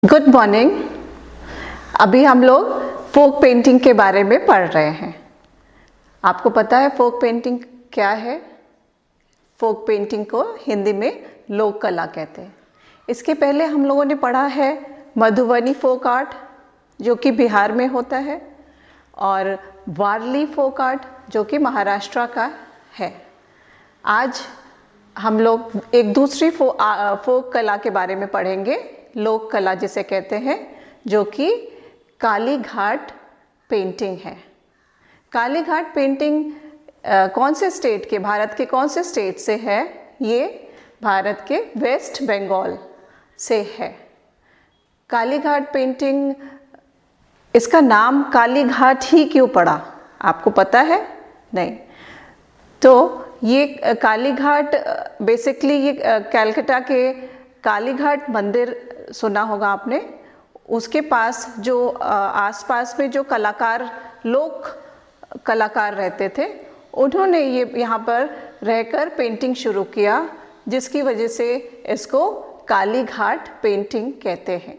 Good morning. अभी हम लोग फोक पेंटिंग के बारे में पढ़ रहे हैं। आपको पता है फोक पेंटिंग क्या है? फोक पेंटिंग को हिंदी में लोक कला कहते हैं। इसके पहले हम लोगों ने पढ़ा है मधुबनी फोक आर्ट जो कि बिहार में होता है, और वारली फोक आर्ट जो कि महाराष्ट्र का है। आज हम लोग एक दूसरी फोक कला के बारे में पढ़ेंगे, लोक कला जिसे कहते हैं, जो कि काली घाट पेंटिंग है। काली घाट पेंटिंग कौन से स्टेट के, भारत के कौन से स्टेट से है? ये भारत के वेस्ट बंगाल से है। काली घाट पेंटिंग, इसका नाम काली घाट ही क्यों पड़ा, आपको पता है? नहीं। तो ये काली घाट बेसिकली ये कलकत्ता के काली घाट मंदिर सुना होगा आपने, उसके पास जो आसपास में जो लोक कलाकार रहते थे, उन्होंने ये यहाँ पर रहकर पेंटिंग शुरू किया, जिसकी वजह से इसको काली घाट पेंटिंग कहते हैं।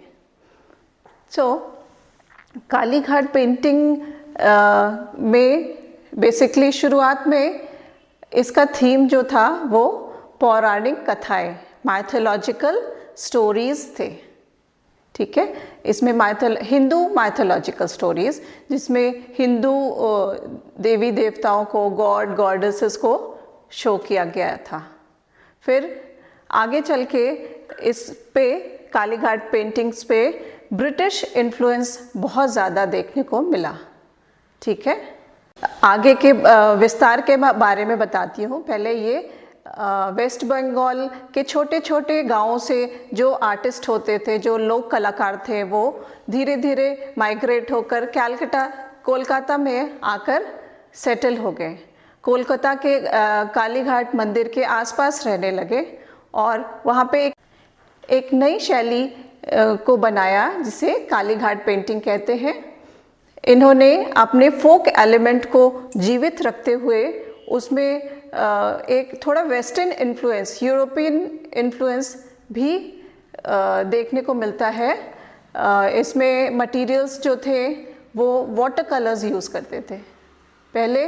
काली घाट पेंटिंग में बेसिकली शुरुआत में इसका थीम जो था वो पौराणिक कथाएं, माइथोलॉजिकल स्टोरीज थे। ठीक है, इसमें हिंदू माइथोलॉजिकल स्टोरीज, जिसमें हिंदू देवी देवताओं को, गॉड गॉडेसेस को शो किया गया था। फिर आगे चल के इस पे काली घाट पेंटिंग्स पे ब्रिटिश इन्फ्लुएंस बहुत ज़्यादा देखने को मिला। ठीक है, आगे के विस्तार के बारे में बताती हूँ। पहले ये वेस्ट बंगाल के छोटे छोटे गांवों से जो आर्टिस्ट होते थे, जो लोक कलाकार थे, वो धीरे धीरे माइग्रेट होकर कोलकाता में आकर सेटल हो गए। कोलकाता के काली घाट मंदिर के आसपास रहने लगे और वहाँ पे एक नई शैली को बनाया जिसे काली घाट पेंटिंग कहते हैं। इन्होंने अपने फोक एलिमेंट को जीवित रखते हुए उसमें एक थोड़ा वेस्टर्न इन्फ्लुएंस, यूरोपियन इन्फ्लुएंस भी देखने को मिलता है। इसमें मटेरियल्स जो थे वो वाटर कलर्स यूज़ करते थे। पहले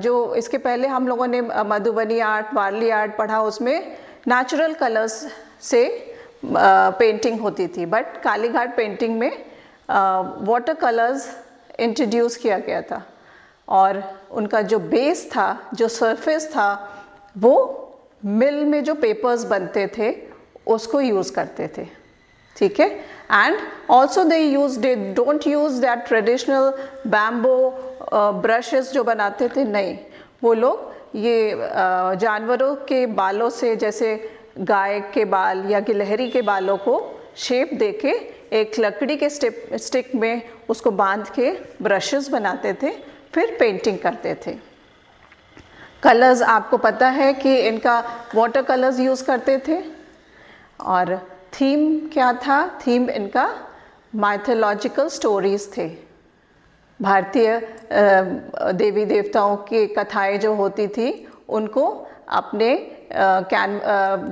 जो इसके पहले हम लोगों ने मधुबनी आर्ट, वारली आर्ट पढ़ा, उसमें नेचुरल कलर्स से पेंटिंग होती थी, बट काली घाट पेंटिंग में वाटर कलर्स इंट्रोड्यूस किया गया था, और उनका जो बेस था, जो सरफेस था, वो मिल में जो पेपर्स बनते थे उसको यूज़ करते थे। ठीक है, and also they don't use that traditional bamboo brushes जो बनाते थे। नहीं, वो लोग ये जानवरों के बालों से, जैसे गाय के बाल या गिलहरी के बालों को शेप देके एक लकड़ी के स्टिक में उसको बांध के ब्रशेस बनाते थे, फिर पेंटिंग करते थे। कलर्स आपको पता है कि इनका वाटर कलर्स यूज़ करते थे। और थीम क्या था? थीम इनका माइथोलॉजिकल स्टोरीज थे। भारतीय देवी देवताओं की कथाएं जो होती थी, उनको अपने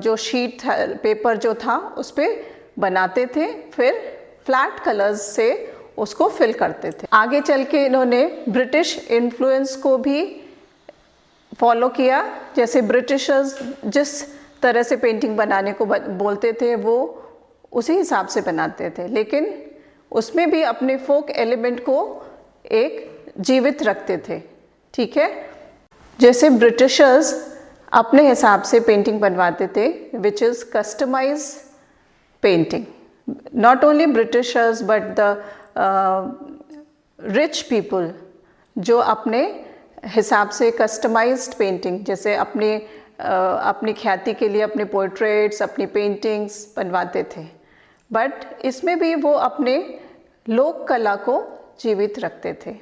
जो शीट पेपर जो था उस पर बनाते थे, फिर फ्लैट कलर्स से उसको फिल करते थे। आगे चल के इन्होंने ब्रिटिश इन्फ्लुएंस को भी फॉलो किया। जैसे ब्रिटिशर्स जिस तरह से पेंटिंग बनाने को बोलते थे, वो उसी हिसाब से बनाते थे, लेकिन उसमें भी अपने फोक एलिमेंट को एक जीवित रखते थे। ठीक है, जैसे ब्रिटिशर्स अपने हिसाब से पेंटिंग बनवाते थे, which is customize painting. Not only Britishers but the rich people, जो अपने हिसाब से कस्टमाइज्ड पेंटिंग, जैसे अपनी ख्याति के लिए अपने पोर्ट्रेट्स, अपनी पेंटिंग्स बनवाते थे, बट इसमें भी वो अपने लोक कला को जीवित रखते थे।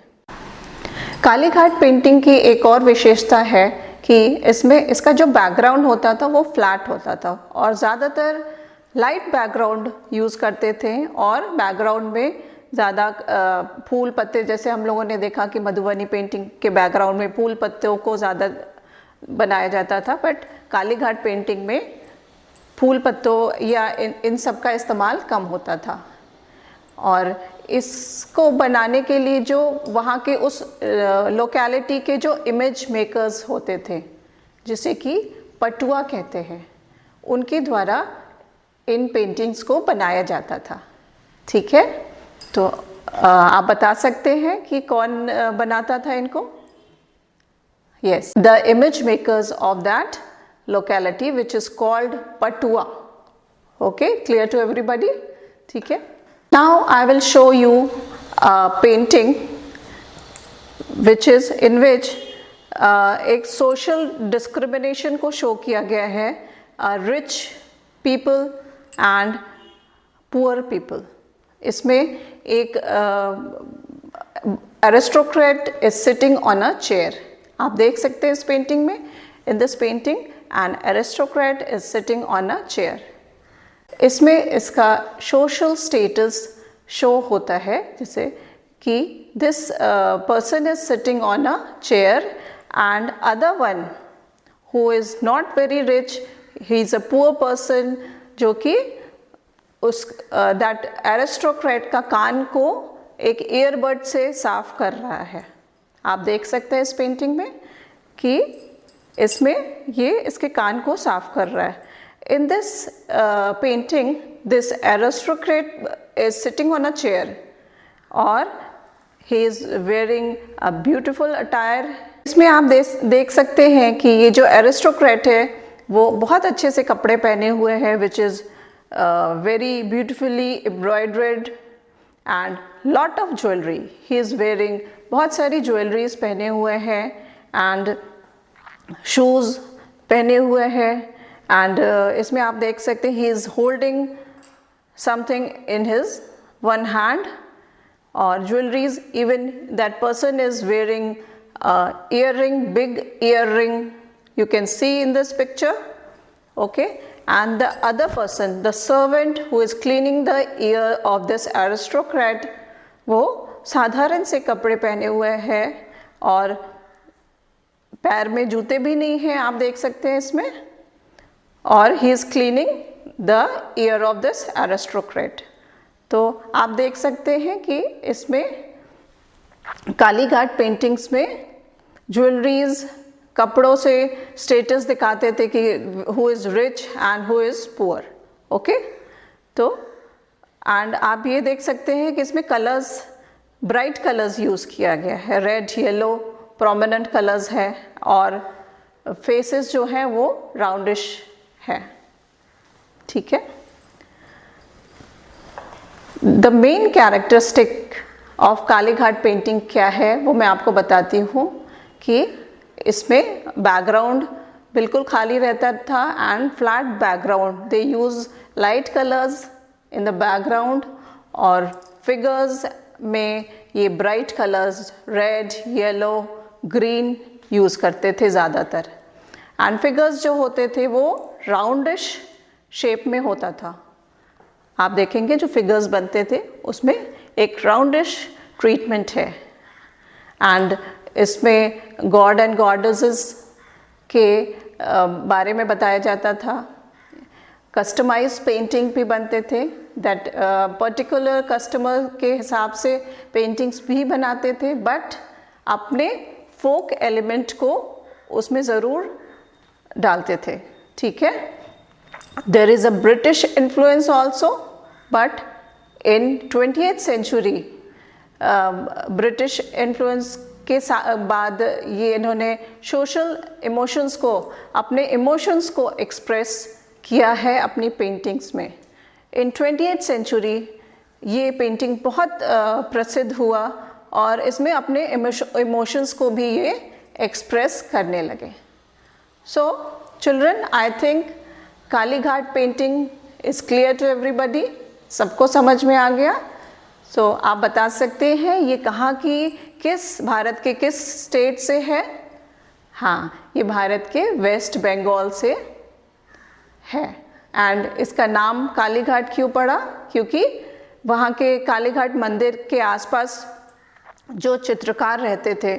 काली घाट पेंटिंग की एक और विशेषता है कि इसका जो बैकग्राउंड होता था वो फ्लैट होता था, और ज़्यादातर लाइट बैकग्राउंड यूज़ करते थे, और बैकग्राउंड में ज़्यादा फूल पत्ते, जैसे हम लोगों ने देखा कि मधुबनी पेंटिंग के बैकग्राउंड में फूल पत्तों को ज़्यादा बनाया जाता था, बट काली घाट पेंटिंग में फूल पत्तों या इन सब का इस्तेमाल कम होता था। और इसको बनाने के लिए जो वहाँ के उस लोकेलिटी के जो इमेज मेकर्स होते थे, जिसे कि पटुआ कहते हैं, उनके द्वारा इन पेंटिंग्स को बनाया जाता था। ठीक है, तो आप बता सकते हैं कि कौन बनाता था इनको? Yes, the image makers of that locality which is called Patua. Okay, clear to everybody? ठीक है. Now I will show you a painting which is in which एक social discrimination को show किया गया है, rich people and poor people. इसमें एक aristocrat is sitting on a chair. आप देख सकते हैं इस पेंटिंग में. In this painting, an aristocrat is sitting on a chair. इसमें इसका social status show होता है, जैसे कि this person is sitting on a chair and other one who is not very rich, he is a poor person, जो कि उस that aristocrat का कान को एक earbud से साफ कर रहा है. आप देख सकते हैं इस पेंटिंग में कि इसमें ये इसके कान को साफ कर रहा है. In this painting this aristocrat is sitting on a chair और he is wearing a beautiful attire. इसमें आप देख सकते हैं कि ये जो एरिस्टोक्रेट है वो बहुत अच्छे से कपड़े पहने हुए हैं, which is very beautifully embroidered and lot of jewellery. He is wearing बहुत सारी ज्वेलरीज पहने हुए हैं एंड शूज़ पहने हुए हैं. एंड इसमें आप देख सकते हैं he is holding something in his one hand और jewelleries. Even that person is wearing earring, big earring, you can see in this picture. Okay, and the other person, the servant who is cleaning the ear of this aristocrat, वो साधारण से कपड़े पहने हुए हैं और पैर में जूते भी नहीं हैं, आप देख सकते हैं इसमें. और he is cleaning the ear of this aristocrat. तो आप देख सकते हैं कि इसमें कालीघाट पेंटिंग्स में ज्वेलरीज कपड़ों से स्टेटस दिखाते थे कि who is rich and who is poor. Okay, तो एंड आप ये देख सकते हैं कि इसमें कलर्स, ब्राइट कलर्स यूज़ किया गया है. रेड, येलो प्रोमिनेंट कलर्स है और फेसेस जो हैं वो राउंडिश है. ठीक है. The main characteristic of Kalighat painting क्या है वो मैं आपको बताती हूँ कि इसमें बैकग्राउंड बिल्कुल खाली रहता था and flat background. They use light colours in the background और फिगर्स में ये bright colours red, yellow, green use करते थे ज़्यादातर. एंड फिगर्स जो होते थे वो राउंडिश शेप में होता था. आप देखेंगे जो फिगर्स बनते थे उसमें एक राउंडिश ट्रीटमेंट है. एंड इसमें गॉड एंड गॉडेसेस के बारे में बताया जाता था. कस्टमाइज पेंटिंग भी बनते थे, दैट पर्टिकुलर कस्टमर के हिसाब से पेंटिंग्स भी बनाते थे, बट अपने फोक एलिमेंट को उसमें ज़रूर डालते थे. ठीक है. There is a British influence also, but in 20th century British influence के बाद ये इन्होंने सोशल इमोशंस को, अपने इमोशंस को एक्सप्रेस किया है अपनी पेंटिंग्स में. इन 20th सेंचुरी ये पेंटिंग बहुत प्रसिद्ध हुआ और इसमें अपने इमोशंस को भी ये एक्सप्रेस करने लगे. So children, I think Kalighat painting is clear to everybody. सबको समझ में आ गया. सो आप बता सकते हैं ये कहाँ की, किस भारत के किस स्टेट से है? हाँ, ये भारत के वेस्ट बंगाल से है. एंड इसका नाम कालीघाट क्यों पड़ा? क्योंकि वहाँ के कालीघाट मंदिर के आसपास जो चित्रकार रहते थे,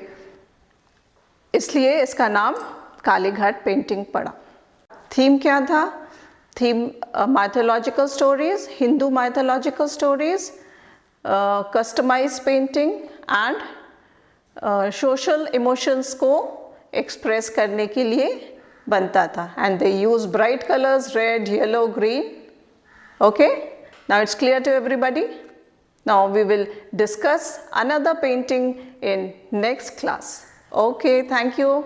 इसलिए इसका नाम कालीघाट पेंटिंग पड़ा. थीम क्या था? theme mythological stories, Hindu mythological stories, customized painting and social emotions को express करने के लिए बनता था. And they use bright colors, red, yellow, green. Okay, now it's clear to everybody. Now we will discuss another painting in next class. Okay, thank you.